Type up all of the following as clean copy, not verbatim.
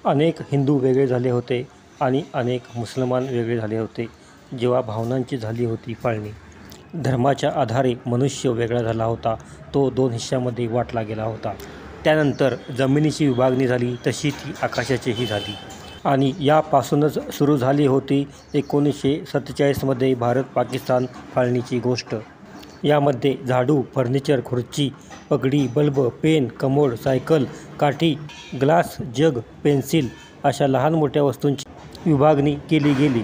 अनेक हिंदू वेगळे झाले होते आणि अनेक मुसलमान वेगळे झाले होते जेव्हा भावनांची झाली होती फाळणी. धर्माच्या आधारे मनुष्य वेगळा झाला होता, तो 2 हिस्सामध्ये वाटला गेला होता. त्यानंतर जमिनीची विभागणी झाली तशी ती आकाशाचीही झाली. आणि यापासूनच सुरू झाली होती 1947मध्ये भारत-पाकिस्तान फाळणीची गोष्ट. यामध्ये झाडू, फर्निचर, खुर्ची, पगडी, बल्ब, पेन, कमोड, सायकल, काठी, ग्लास, जग, पेन्सिल अशा लहान मोठ्या वस्तूंची विभागणी केली गेली.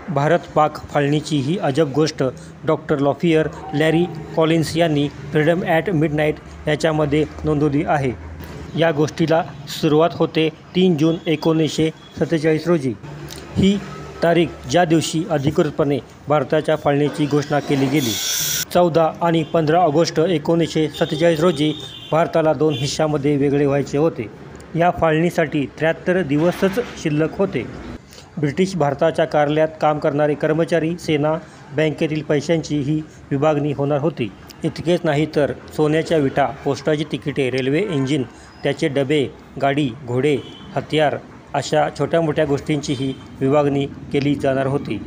भारत-पाक फाळणीची ही अजब गोष्ट डॉक्टर लॉफियर लॅरी कॉलिन्स यांनी फ्रीडम ॲट मिडनाईट याच्यामध्ये नोंदवली आहे. या गोष्टीला सुरुवात होते 3 जून 1947 रोजी. ही तारीख ज्या दिवशी अधिकृतपणे भारताच्या फाळणीची घोषणा केली गेली. 14 आणि 15 ऑगस्ट 1947 रोजी भारताला 2 हिस्सामध्ये वेगळे व्हायचे होते. या फाळणीसाठी 73 दिवसच शिल्लक होते. ब्रिटिश भारताच्या कार्यालयात काम करणारे कर्मचारी, सेना, बँकेतील पैशांची ही विभागणी होणार होती. इतकेच नाही तर सोन्याच्या विटा, पोस्टाची तिकिटे, रेल्वे इंजिन, त्याचे डबे, गाडी, घोडे, हत्यार अशा छोट्या मोठ्या गोष्टींचीही विभागणी केली जाणार होती.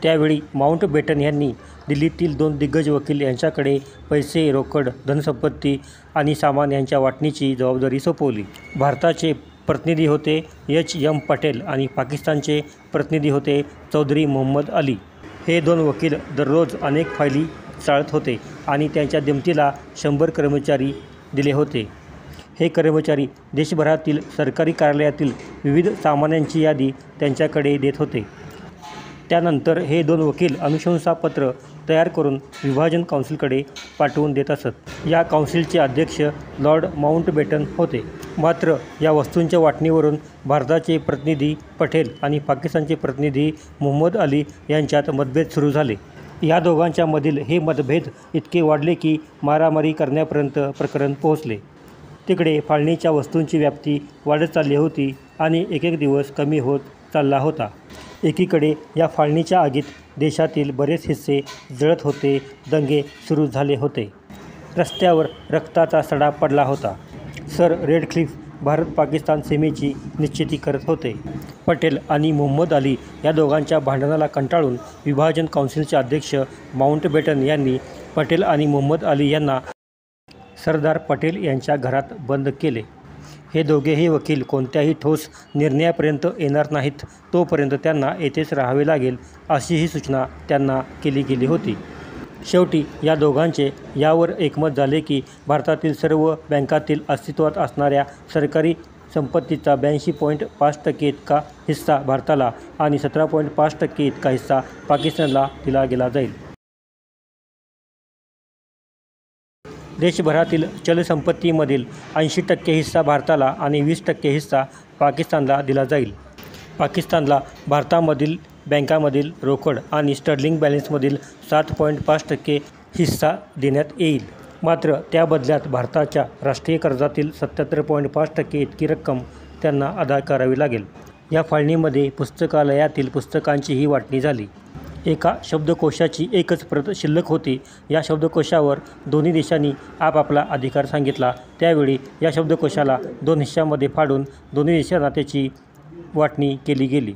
त्यावेळी माउंटबेटन यांनी दिल्लीतील 2 दिग्गज वकील यांच्याकडे पैसे, रोकड, धनसंपत्ती आणि सामान यांच्या वाटणीची जबाबदारी सोपवली. भारताचे प्रतिनिधी होते H.M. पटेल आणि पाकिस्तानचे प्रतिनिधी होते चौधरी मोहम्मद अली. हे 2 वकील दररोज अनेक फायली चाळत होते आणि त्यांच्या दिमतीला 100 कर्मचारी दिले होते. हे कर्मचारी देशभरातील सरकारी कार्यालयातील विविध सामान्यांची यादी त्यांच्याकडे देत होते. त्यानंतर हे 2 वकील अनुशंसापत्र तयार करून विभाजन काउन्सिलकडे पाठवून देत असत. या काउन्सिलचे अध्यक्ष लॉर्ड माउंटबेटन होते. मात्र या वस्तूंच्या वाटणीवरून भारताचे प्रतिनिधी पटेल आणि पाकिस्तानचे प्रतिनिधी मोहम्मद अली यांच्यात मतभेद सुरू झाले. या दोघांच्या मधील हे मतभेद इतके वाढले की मारामारी करण्यापर्यंत प्रकरण पोहोचले. तिकडे फाळणीच्या वस्तूंची व्याप्ती वाढत चालली होती आणि एक दिवस कमी होत चालला होता. एकीकडे या फाळणीच्या आगीत देशातील बरेच हिस्से जळत होते. दंगे सुरू झाले होते. रस्त्यावर रक्ताचा सडा पडला होता. सर रेडक्लिफ भारत-पाकिस्तान सीमेची निश्चिती करत होते. पटेल आणि मोहम्मद अली या दोघांच्या भांडणाला कंटाळून विभाजन काउन्सिलचे अध्यक्ष माउंटबेटन यांनी पटेल आणि मोहम्मद अली यांना सरदार पटेल यांच्या घरात बंद केले. हे दोघेही वकील कोणत्याही ठोस निर्णयापर्यंत येणार नाहीत तोपर्यंत त्यांना येथेच राहावे लागेल अशीही सूचना त्यांना केली गेली होती. शेवटी या दोघांचे यावर एकमत झाले की भारतातील सर्व बँकातील अस्तित्वात असणाऱ्या सरकारी संपत्तीचा 82.5% इतका हिस्सा भारताला आणि 17.5% इतका हिस्सा पाकिस्तानला दिला गेला जाईल. देशभरातील चलसंपत्तीमधील 80% हिस्सा भारताला आणि 20% हिस्सा पाकिस्तानला दिला जाईल. पाकिस्तानला भारतामधील बँकांमधील रोकड आणि स्टर्लिंग बॅलन्समधील 7.5% हिस्सा देण्यात येईल. मात्र त्या बदल्यात भारताच्या राष्ट्रीय कर्जातील 77.5% इतकी रक्कम त्यांना अदा करावी लागेल. या फाळणीमध्ये पुस्तकालयातील पुस्तकांचीही वाटणी झाली. एका शब्दकोशाची एकच प्रत शिल्लक होती. या शब्दकोशावर दोन्ही देशांनी आपापला अधिकार सांगितला. त्यावेळी या शब्दकोशाला 2 हिस्सामध्ये फाडून दोन्ही देशांना त्याची वाटणी केली गेली.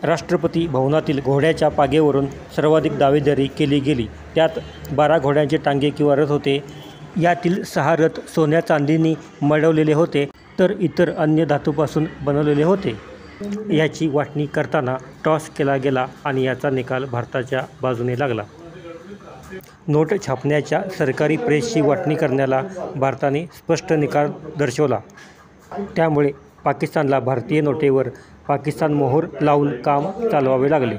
राष्ट्रपती भवनातील घोड्याच्या पागेवरून सर्वाधिक दावेदारी केली गेली. त्यात 12 घोड्यांचे टांगे किंवा रथ होते. यातील 6 रथ सोन्या चांदीने मढवलेले होते तर इतर अन्य धातूपासून बनवलेले होते. याची वाटणी करताना टॉस केला गेला आणि याचा निकाल भारताच्या बाजूने लागला. नोट छापण्याच्या सरकारी प्रेसची वाटणी करण्याला भारताने स्पष्ट निकाल दर्शवला. त्यामुळे पाकिस्तानला भारतीय नोटेवर पाकिस्तान मोहर लावून काम चालवावे लागले.